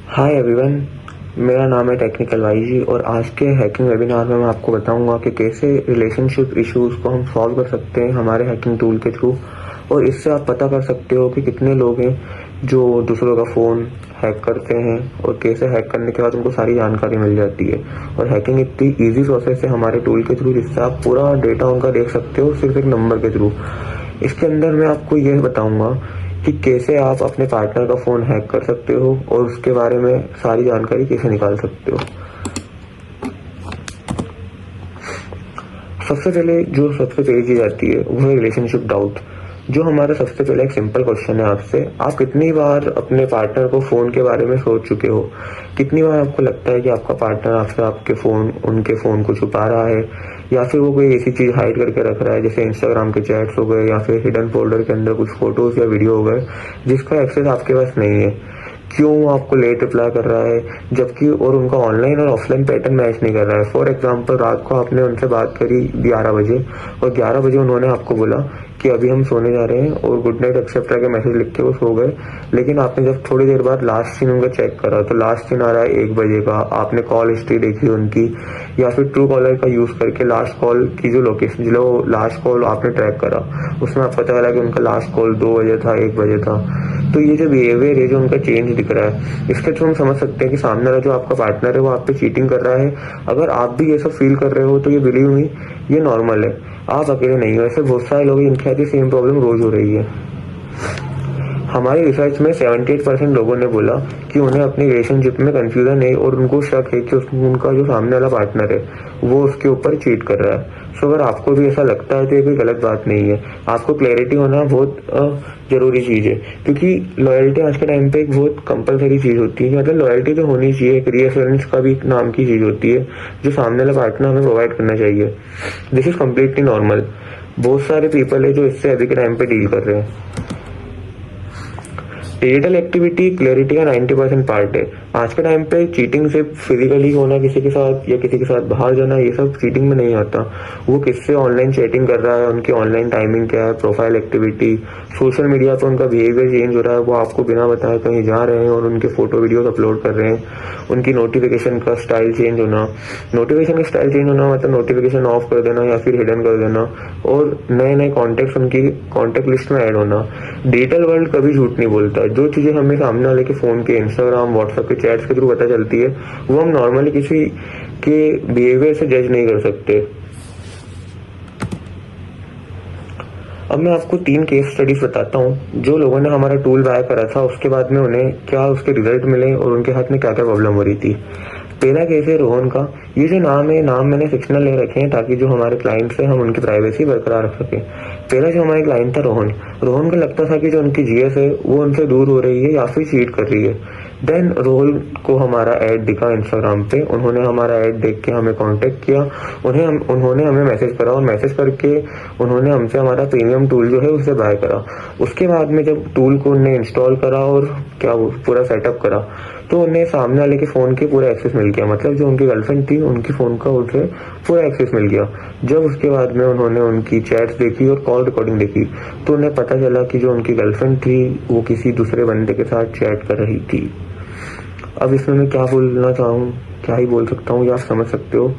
Hi everyone, मेरा नाम है टेक्निकल वाई जी और आज के हैकिंग वेबिनार में मैं आपको बताऊंगा कि कैसे रिलेशनशिप इश्यूज को हम सॉल्व कर सकते हैं हमारे हैकिंग टूल के थ्रू। और इससे आप पता कर सकते हो कि कितने लोग हैं जो दूसरों का फ़ोन हैक करते हैं और कैसे हैक करने के बाद उनको सारी जानकारी मिल जाती है। और हैकिंग इतनी ईजी प्रोसेस है हमारे टूल के थ्रू जिससे आप पूरा डेटा उनका देख सकते हो सिर्फ एक नंबर के थ्रू। इसके अंदर मैं आपको यह बताऊंगा कि कैसे आप अपने पार्टनर का फ़ोन हैक कर सकते हो और उसके बारे में सारी जानकारी कैसे निकाल सकते हो। सबसे पहली चीज़ आती है वो है रिलेशनशिप डाउट। जो हमारा सबसे पहले एक सिंपल क्वेश्चन है आपसे, आप कितनी बार अपने पार्टनर को फ़ोन के बारे में सोच चुके हो? कितनी बार आपको लगता है कि आपका पार्टनर आपसे उनके फ़ोन को छुपा रहा है, या फिर वो कोई ऐसी चीज़ हाइड करके रख रहा है जैसे इंस्टाग्राम के चैट्स हो गए या फिर हिडन फोल्डर के अंदर कुछ फोटोज़ या वीडियो हो गए जिसका एक्सेस आपके पास नहीं है? क्यों वो आपको लेट रिप्लाई कर रहा है जबकि और उनका ऑनलाइन और ऑफलाइन पैटर्न मैच नहीं कर रहा है? फॉर एग्जांपल, रात को आपने उनसे बात करी 11 बजे और 11 बजे उन्होंने आपको बोला कि अभी हम सोने जा रहे हैं और गुड नाइट एक्सेप्ट के मैसेज लिख के वो सो गए। लेकिन आपने जब थोड़ी देर बाद लास्ट सीन उनका चेक करा तो लास्ट सीन आ रहा है 1 बजे का। आपने कॉल हिस्ट्री देखी उनकी या फिर ट्रू कॉलर का यूज करके लास्ट कॉल की जो लोकेशन, जो लास्ट कॉल आपने ट्रैक करा उसमें आपको पता चला कि उनका लास्ट कॉल 2 बजे था, 1 बजे था। तो ये जो बिहेवियर है, जो उनका चेंज दिख रहा है, इसके थ्रू हम समझ सकते हैं कि सामने वाला जो आपका पार्टनर है वो आप पे चीटिंग कर रहा है। अगर आप भी ये सब फील कर रहे हो तो ये बिलीव मी, ये नॉर्मल है, आप अकेले नहीं हो। ऐसे बहुत सारे लोग इनके साथ सेम प्रॉब्लम रोज हो रही है। हमारी रिसर्च में 78% लोगों ने बोला कि उन्हें अपनी रिलेशनशिप में कंफ्यूजन है और उनको शक है कि उनका जो सामने वाला पार्टनर है वो उसके ऊपर चीट कर रहा है। सो अगर आपको भी ऐसा लगता है तो ये कोई गलत बात नहीं है। आपको क्लैरिटी होना बहुत जरूरी चीज़ है, क्योंकि लॉयल्टी आज के टाइम पे एक बहुत कंपलसरी चीज़ होती है। मतलब लॉयल्टी तो होनी चाहिए, एक रीअश्योरेंस का भी एक नाम की चीज़ होती है जो सामने वाला पार्टनर हमें प्रोवाइड करना चाहिए। This is completely normal. बहुत सारे पीपल है जो इससे अभी के टाइम पे डील कर रहे हैं। डिजिटल एक्टिविटी क्लैरिटी का 90% पार्ट है। आज के टाइम पे चीटिंग सिर्फ फिजिकली होना किसी के साथ या किसी के साथ बाहर जाना, ये सब चीटिंग में नहीं आता। वो किससे ऑनलाइन चैटिंग कर रहा है, उनकी ऑनलाइन टाइमिंग क्या है, प्रोफाइल एक्टिविटी, सोशल मीडिया पर उनका बिहेवियर चेंज हो रहा है, वो आपको बिना बताए कहीं जा रहे हैं और उनके फोटो वीडियोस अपलोड कर रहे हैं, उनकी नोटिफिकेशन का स्टाइल चेंज होना। नोटिफिकेशन का स्टाइल चेंज होना मतलब नोटिफिकेशन ऑफ कर देना या फिर हिडन कर देना और नए नए कॉन्टेक्ट उनकी कॉन्टेक्ट लिस्ट में ऐड होना। डिजिटल वर्ल्ड कभी झूठ नहीं बोलता। जो चीजें हमें सामने वाले के फोन के, इंस्टाग्राम, व्हाट्सएप के चैट्स के थ्रू पता चलती है वो हम नॉर्मली किसी के बिहेवियर से जज नहीं कर सकते। अब मैं आपको 3 केस स्टडीज बताता हूँ जो लोगों ने हमारा टूल बाय करा था, उसके बाद में उन्हें क्या उसके रिजल्ट मिले और उनके हाथ में क्या क्या प्रॉब्लम हो रही थी। पहला केस है रोहन का। ये जो नाम है, नाम मैंने फिक्शनल ले रखे हैं ताकि जो हमारे क्लाइंट्स हैं हम उनकी प्राइवेसी बरकरार रख सकें। पहला जो हमारे क्लाइंट था रोहन, रोहन को लगता था कि जो उनकी जीएस है वो उनसे दूर हो रही है या फिर चीट कर रही है। देन रोहन को हमारा ऐड दिखा इंस्टाग्राम पे, उन्होंने हमारा ऐड देख के हमें कांटेक्ट किया, उन्होंने हमें मैसेज करा और मैसेज करके उन्होंने हमसे हमारा प्रीमियम टूल जो है उसे बाय करा। उसके बाद में जब टूल को उन्हें इंस्टॉल करा और क्या वो पूरा सेटअप करा तो उन्हें सामने वाले के फ़ोन के पूरा एक्सेस मिल गया। मतलब जो उनकी गर्लफ्रेंड थी उनकी फ़ोन का उसे पूरा एक्सेस मिल गया। जब उसके बाद में उन्होंने उनकी चैट्स देखी और कॉल रिकॉर्डिंग देखी तो उन्हें पता चला कि जो उनकी गर्लफ्रेंड थी वो किसी दूसरे बंदे के साथ चैट कर रही थी। अब इसमें मैं क्या बोलना चाहूँ, क्या ही बोल सकता हूँ, ये आप समझ सकते हो।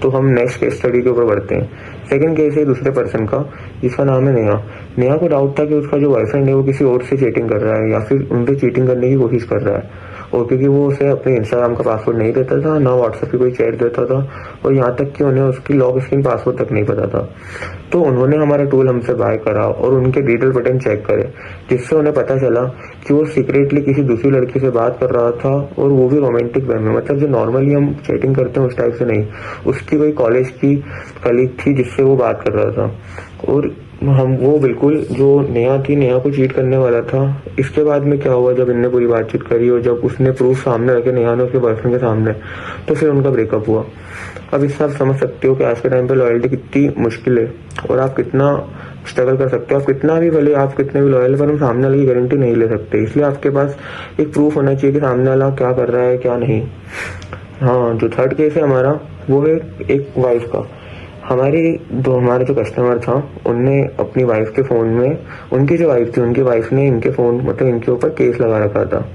तो हम नेक्स्ट केस स्टडी के ऊपर बढ़ते हैं। सेकंड केस है दूसरे पर्सन का जिसका नाम है नेहा। नेहा को डाउट था कि उसका जो बॉयफ्रेंड है वो किसी और से चीटिंग कर रहा है या फिर उनसे चीटिंग करने की कोशिश कर रहा है। और क्योंकि वो उसे अपने इंस्टाग्राम का पासवर्ड नहीं देता था, ना व्हाट्सएप की कोई चैट देता था और यहाँ तक कि उन्हें उसकी लॉग स्क्रीन पासवर्ड तक नहीं पता था। तो उन्होंने हमारा टूल हमसे बाय करा और उनके डिटेल पैटर्न चेक करे, जिससे उन्हें पता चला कि वो सीक्रेटली किसी दूसरी लड़की से बात कर रहा था और वो भी रोमांटिक वे में। मतलब जो नॉर्मली हम चैटिंग करते हैं उस टाइप से नहीं, उसकी कोई कॉलेज की कलीग थी जिससे वो बात कर रहा था। और हम वो बिल्कुल जो नेहा थी, नेहा को चीट करने वाला था। इसके बाद में क्या हुआ, जब इनने पूरी बातचीत करी और जब उसने प्रूफ सामने रखे नेहा ने उसके बॉयफ्रेंड के सामने, तो फिर उनका ब्रेकअप हुआ। अब इससे आप समझ सकते हो कि आज के टाइम पे लॉयल्टी कितनी मुश्किल है और आप कितना स्ट्रगल कर सकते हो। आप कितना भी भले आप कितने भी लॉयल, पर हम सामने वाले की गारंटी नहीं ले सकते। इसलिए आपके पास एक प्रूफ होना चाहिए कि सामने वाला क्या कर रहा है क्या नहीं। हाँ, जो थर्ड केस है हमारा वो है एक वाइफ का। हमारे जो कस्टमर था उनने अपनी वाइफ के फ़ोन में, उनकी जो वाइफ थी उनकी वाइफ ने इनके फ़ोन मतलब इनके ऊपर केस लगा रखा था।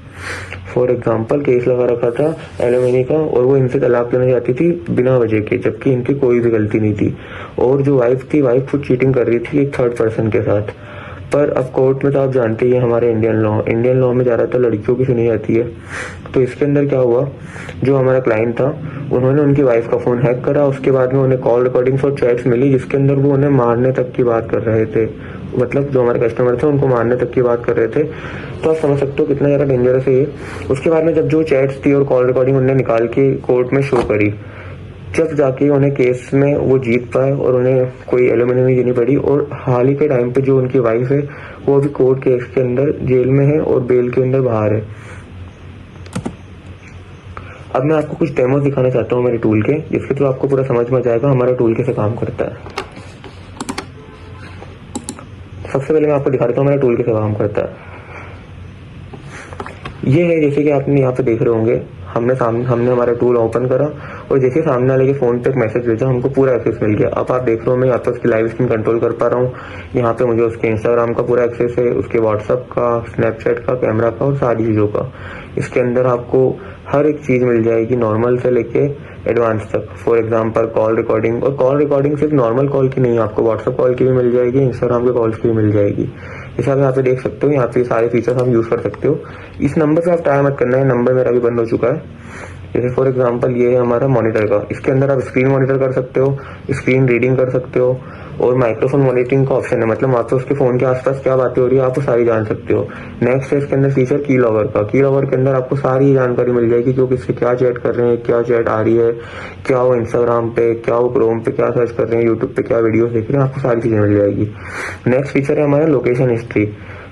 फॉर एग्जाम्पल केस लगा रखा था एलिमनी का, और वो इनसे तलाक लेना चाहती थी बिना वजह के, जबकि इनकी कोई भी गलती नहीं थी। और जो वाइफ थी, वाइफ खुद चीटिंग कर रही थी एक थर्ड पर्सन के साथ। पर अब कोर्ट में तो आप जानते ही हैं हमारे इंडियन लॉ में ज़्यादातर लड़कियों की सुनी जाती है। तो इसके अंदर क्या हुआ, जो हमारा क्लाइंट था उन्होंने उनकी वाइफ का फ़ोन हैक करा। उसके बाद में उन्हें कॉल रिकॉर्डिंग्स और चैट्स मिली जिसके अंदर वो उन्हें मारने तक की बात कर रहे थे। मतलब जो हमारे कस्टमर थे उनको मारने तक की बात कर रहे थे। तो आप समझ सकते हो कितना ज़्यादा डेंजरस है ये। उसके बाद में जब जो चैट्स थी और कॉल रिकॉर्डिंग उन्होंने निकाल के कोर्ट में शो करी, जब जाके उन्हें केस में वो जीत पाए और उन्हें कोई एलिमनी नहीं देनी पड़ी। और हाल ही के टाइम पे जो उनकी वाइफ है वो अभी कोर्ट केस के अंदर जेल में है और बेल के अंदर बाहर है। अब मैं आपको कुछ डेमोस दिखाना चाहता हूँ मेरे टूल के, जिसके थ्रू आपको पूरा समझ में आ जाएगा हमारा टूल कैसे काम करता है। सबसे पहले मैं आपको दिखा देता हूँ मेरा टूल कैसे काम करता है। ये है जैसे कि आपने यहाँ पे देख रहे होंगे, हमने हमारा टूल ओपन करा और जैसे सामने वाले के फोन पे एक मैसेज भेजा, हमको पूरा एक्सेस मिल गया। अब आप देख रहे हो मैं यहाँ पे उसकी लाइव स्क्रीन कंट्रोल कर पा रहा हूँ। यहाँ पे मुझे उसके इंस्टाग्राम का पूरा एक्सेस है, उसके व्हाट्सअप का, स्नैपचैट का, कैमरा का और सारी चीज़ों का। इसके अंदर आपको हर एक चीज़ मिल जाएगी, नॉर्मल से लेके एडवांस तक। फॉर एग्जाम्पल कॉल रिकॉर्डिंग, और कॉल रिकॉर्डिंग सिर्फ नॉर्मल कॉल की नहीं, आपको व्हाट्सअप कॉल की भी मिल जाएगी, इंस्टाग्राम के कॉल्स की भी मिल जाएगी। जैसे आप यहाँ पे देख सकते हो, यहाँ पे सारे फीचर्स आप यूज़ कर सकते हो। इस नंबर पे आप ट्राई मत करना है, नंबर मेरा भी बंद हो चुका है। जैसे फॉर एग्जांपल ये है हमारा मॉनिटर का, इसके अंदर आप स्क्रीन मॉनिटर कर सकते हो, स्क्रीन रीडिंग कर सकते हो, और माइक्रोफोन मॉनिटरिंग का ऑप्शन है, मतलब वहाँ पे उसके फ़ोन के आसपास क्या बातें हो रही है आप वो सारी जान सकते हो। नेक्स्ट है इसके अंदर फीचर की लॉगर का। की लॉगर के अंदर आपको सारी जानकारी मिल जाएगी कि वो किससे क्या चैट कर रहे हैं, क्या चैट आ रही है, क्या वो इंस्टाग्राम पे, क्या वो क्रोम पे क्या सर्च कर रहे हैं, यूट्यूब पे क्या वीडियो देख रहे हैं, आपको सारी चीज़ें मिल जाएगी। नेक्स्ट फीचर है हमारा लोकेशन हिस्ट्री।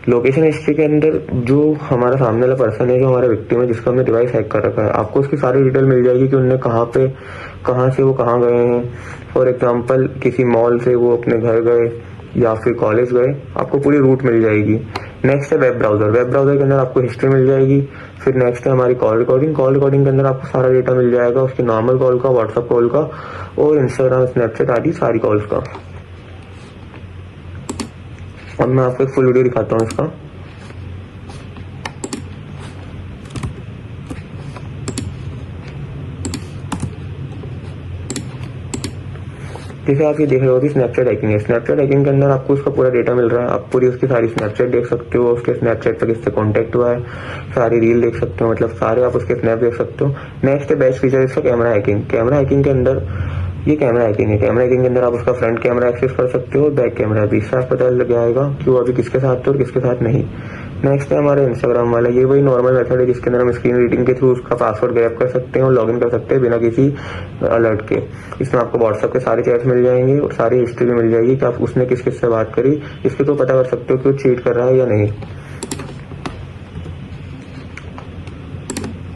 लोकेशन हिस्ट्री के अंदर जो हमारा सामने वाला पर्सन है, जो हमारा विक्टिम है, जिसका हमने डिवाइस हैक कर रखा है, आपको उसकी सारी डिटेल मिल जाएगी कि उनने कहाँ पे, कहाँ से वो कहाँ गए हैं। फॉर एग्जांपल किसी मॉल से वो अपने घर गए या फिर कॉलेज गए, आपको पूरी रूट मिल जाएगी। नेक्स्ट है वेब ब्राउजर। वेब ब्राउजर के अंदर आपको हिस्ट्री मिल जाएगी। फिर नेक्स्ट है हमारी कॉल रिकॉर्डिंग। कॉल रिकॉर्डिंग के अंदर आपको सारा डेटा मिल जाएगा, उसके नॉर्मल कॉल का, व्हाट्सअप कॉल का और इंस्टाग्राम, स्नैपचैट आदि सारी कॉल्स का। अब मैं आपको एक फुल वीडियो दिखाता हूँ इसका। जैसे आप ये देख रहे हो कि स्नैपचैट हैकिंग है। स्नैपचैट हैकिंग के अंदर आपको उसका पूरा डेटा मिल रहा है, आप पूरी उसकी सारी स्नैपचैट देख सकते हो, उसके स्नैपचैट पर किससे कॉन्टैक्ट हुआ है, सारी रील देख सकते हो, मतलब सारे आप उसके स्नैप देख सकते हो। नेक्स्ट है बेस्ट फीचर इसका कैमरा हैकिंग। कैमरा हैकिंग के अंदर ये कैमरा हैकिंग है। कैमरा हैकिंग के अंदर आप उसका फ्रंट कैमरा एक्सेस कर सकते हो, बैक कैमरा भी। इससे आपको पता लग जाएगा कि वो अभी किसके साथ थे और किसके साथ नहीं। नेक्स्ट है हमारा इंस्टाग्राम वाला। ये वही नॉर्मल मेथड है जिसके अंदर हम स्क्रीन रीडिंग के थ्रू उसका पासवर्ड ग्रैब कर सकते हैं और लॉगिन कर सकते हैं बिना किसी अलर्ट के। इसमें आपको व्हाट्सएप के सारे चैट्स मिल जाएंगे और सारी हिस्ट्री भी मिल जाएगी कि आप उसने किस किस से बात करी, इसके तो पता कर सकते हो कि वो चीट कर रहा है या नहीं।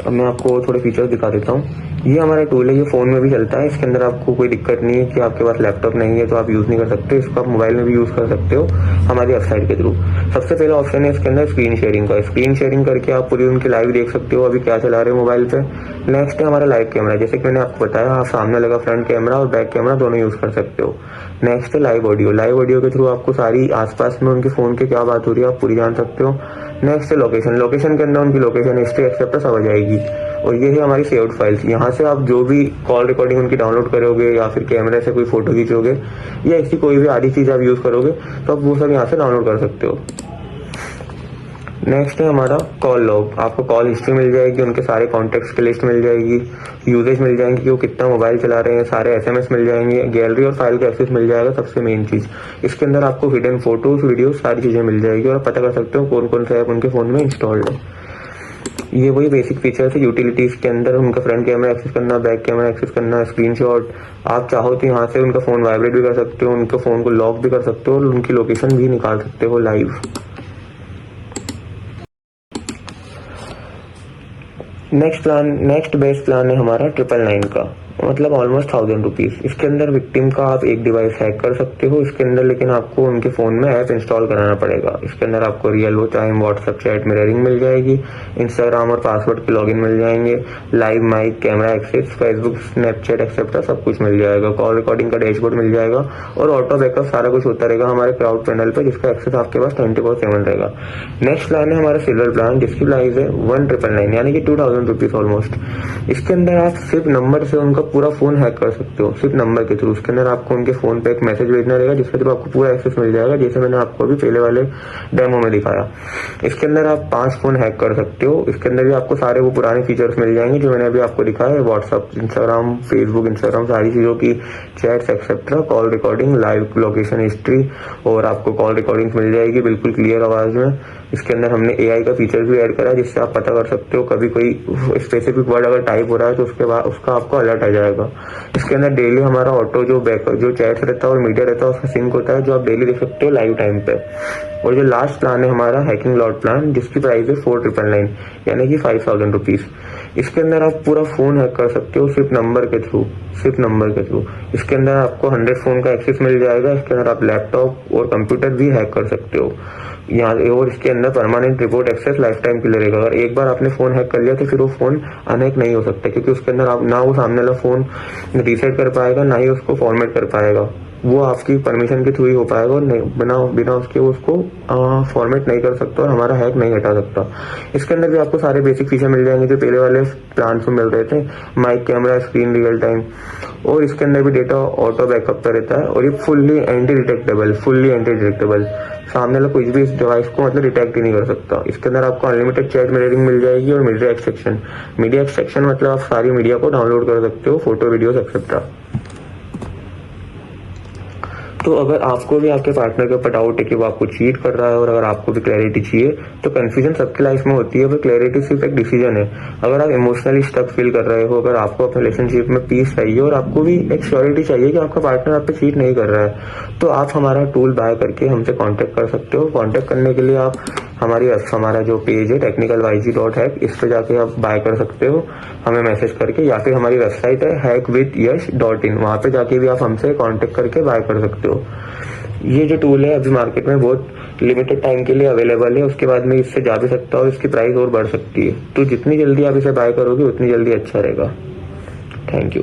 अब मैं आपको थोड़े फीचर्स दिखा देता हूँ। ये हमारा टूल है, ये फ़ोन में भी चलता है। इसके अंदर आपको कोई दिक्कत नहीं है कि आपके पास लैपटॉप नहीं है तो आप यूज़ नहीं कर सकते, इसको आप मोबाइल में भी यूज़ कर सकते हो हमारी वेबसाइट के थ्रू। सबसे पहला ऑप्शन है इसके अंदर स्क्रीन शेयरिंग का। स्क्रीन शेयरिंग करके आप पूरी उनकी लाइव देख सकते हो अभी क्या चला रहे हो मोबाइल पे। नेक्स्ट है हमारा लाइव कैमरा। जैसे कि मैंने आपको बताया, आप सामने लगा फ्रंट कैमरा और बैक कैमरा दोनों यूज़ कर सकते हो। नेक्स्ट है लाइव ऑडियो। लाइव ऑडियो के थ्रू आपको सारी आसपास में उनके फ़ोन के क्या बात हो रही है आप पूरी जान सकते हो। नेक्स्ट है लोकेशन। लोकेशन के अंदर उनकी लोकेशन हिस्ट्री एक्सेप्ट सब आ जाएगी। और ये है हमारी सेव्ड फाइल्स। यहाँ से आप जो भी कॉल रिकॉर्डिंग उनकी डाउनलोड करोगे या फिर कैमरे से कोई फोटो खींचोगे या ऐसी कोई भी आधी चीज़ आप यूज़ करोगे तो आप वो सब यहाँ से डाउनलोड कर सकते हो। नेक्स्ट है हमारा कॉल लॉग। आपको कॉल हिस्ट्री मिल जाएगी, उनके सारे कॉन्टैक्ट्स की लिस्ट मिल जाएगी, यूजेज मिल जाएंगी कि वो कितना मोबाइल चला रहे हैं, सारे एसएमएस मिल जाएंगे, गैलरी और फाइल का एक्सेस मिल जाएगा। सबसे मेन चीज़ इसके अंदर आपको हिडन फोटोज, वीडियो सारी चीज़ें मिल जाएगी और आप पता कर सकते हो कौन कौन सा ऐप उनके फ़ोन में इंस्टॉल्ड है। ये वही बेसिक फीचर्स है यूटिलिटीज के अंदर। उनका फ्रंट कैमरा एक्सेस करना, बैक कैमरा एक्सेस करना, स्क्रीनशॉट। आप चाहो तो यहाँ से उनका फ़ोन वाइब्रेट भी कर सकते हो, उनके फ़ोन को लॉक भी कर सकते हो और उनकी लोकेशन भी निकाल सकते हो लाइव। नेक्स्ट बेस्ट प्लान है हमारा 999 का। मतलब ऑलमोस्ट 1000 रुपीज़। इसके अंदर विक्टिम का आप एक डिवाइस हैक कर सकते हो इसके अंदर, लेकिन आपको उनके फ़ोन में ऐप इंस्टॉल कराना पड़ेगा। इसके अंदर आपको real time WhatsApp chat mirroring मिल जाएगी, इंस्टाग्राम और पासवर्ड के लॉगिन मिल जाएंगे, live mic camera access, Facebook Snapchat etcetera सब कुछ मिल जाएगा, कॉल रिकॉर्डिंग का डैशबोर्ड मिल जाएगा और ऑटो बैकअप सारा कुछ होता रहेगा हमारे क्लाउड पैनल पर, जिसका एक्सेस आपके पास 24/7 रहेगा। नेक्स्ट प्लान है हमारा सिल्वर प्लान, जिसकी प्राइस है 1999 यानी कि 2000 रुपीज़ ऑलमोस्ट। इसके अंदर आप सिर्फ नंबर से उनका पूरा फोन हैक कर सकते हो, सिर्फ नंबर के थ्रू। उसके अंदर आपको उनके फोन पे एक मैसेज भेजना रहेगा जिसके थ्रू आपको पूरा एक्सेस मिल जाएगा, जैसे मैंने आपको अभी पहले वाले डेमो में दिखाया। इसके अंदर आप 5 फोन हैक कर सकते हो। इसके अंदर भी आपको सारे वो पुराने फीचर्स मिल जाएंगे जो मैंने अभी आपको दिखाया है, व्हाट्सअप, इंस्टाग्राम, फेसबुक, इंस्टाग्राम, सारी चीज़ों की chats etcetera, call recording, live location history, और आपको कॉल रिकॉर्डिंग मिल जाएगी बिल्कुल क्लियर आवाज़ में। इसके अंदर हमने AI का फीचर भी ऐड करा है जिससे आप पता कर सकते हो कभी कोई स्पेसिफिक वर्ड अगर टाइप हो रहा है तो उसके बाद उसका आपको अलर्ट आ जाएगा। इसके अंदर डेली हमारा ऑटो जो चैट्स रहता है और मीडिया रहता है उसका सिंक होता है, जो आप डेली देख सकते हो लाइव टाइम पे। और जो लास्ट प्लान है हमारा हैकिंग लॉट प्लान, जिसकी प्राइस है 4999 यानी कि 5000 रुपीज़। इसके अंदर आप पूरा फोन हैक कर सकते हो सिर्फ नंबर के थ्रू, सिर्फ नंबर के थ्रू। इसके अंदर आपको 100 फोन का एक्सेस मिल जाएगा। इसके अंदर आप लैपटॉप और कंप्यूटर भी हैक कर सकते हो यहाँ, और इसके अंदर permanent report access life time के लिए रहेगा। अगर एक बार आपने फोन हैक कर लिया तो फिर वो फोन अनहैक नहीं हो सकता, क्योंकि उसके अंदर आप ना वो सामने वाला फोन रीसेट कर पाएगा ना ही उसको फॉर्मेट कर पाएगा, वो आपकी परमिशन के थ्रू ही हो पाएगा और बिना उसके वो उसको फॉर्मेट नहीं कर सकता और हमारा हैक नहीं हटा सकता। इसके अंदर भी आपको सारे बेसिक फीचर मिल जाएंगे जो पहले वाले प्लान में मिल रहे थे, mic camera screen real time, और इसके अंदर भी डेटा ऑटो बैकअप पर रहता है और ये फुल्ली एंटी डिटेक्टेबल, सामने वाला कुछ भी इस डिवाइस को मतलब डिटेक्ट ही नहीं कर सकता। इसके अंदर आपको अनलिमिटेड चैट मिररिंग मिल जाएगी और मीडिया एक्सट्रैक्शन मतलब आप सारी मीडिया को डाउनलोड कर सकते हो, फोटो वीडियोस एक्सेट्रा। तो अगर आपको भी आपके पार्टनर के ऊपर डाउट है कि वो आपको चीट कर रहा है और अगर आपको भी क्लैरिटी चाहिए, तो कंफ्यूजन सबकी लाइफ में होती है, पर क्लैरिटी सिर्फ एक डिसीजन है। अगर आप इमोशनली स्टक फील कर रहे हो, अगर आपको अपने रिलेशनशिप में पीस चाहिए और आपको भी एक श्योरिटी चाहिए कि आपका पार्टनर आप पे चीट नहीं कर रहा है, तो आप हमारा टूल बाय करके हमसे कॉन्टेक्ट कर सकते हो। कॉन्टेक्ट करने के लिए आप हमारा जो पेज है technicalyg.hack, इस पे जाके आप बाय कर सकते हो हमें मैसेज करके, या फिर हमारी वेबसाइट है hackwithyash.in, वहाँ पे जाके भी आप हमसे कांटेक्ट करके बाय कर सकते हो। ये जो टूल है अभी मार्केट में बहुत लिमिटेड टाइम के लिए अवेलेबल है, उसके बाद में इससे जा भी सकता हो, इसकी प्राइस और बढ़ सकती है। तो जितनी जल्दी आप इसे बाय करोगे उतनी जल्दी अच्छा रहेगा। Thank you.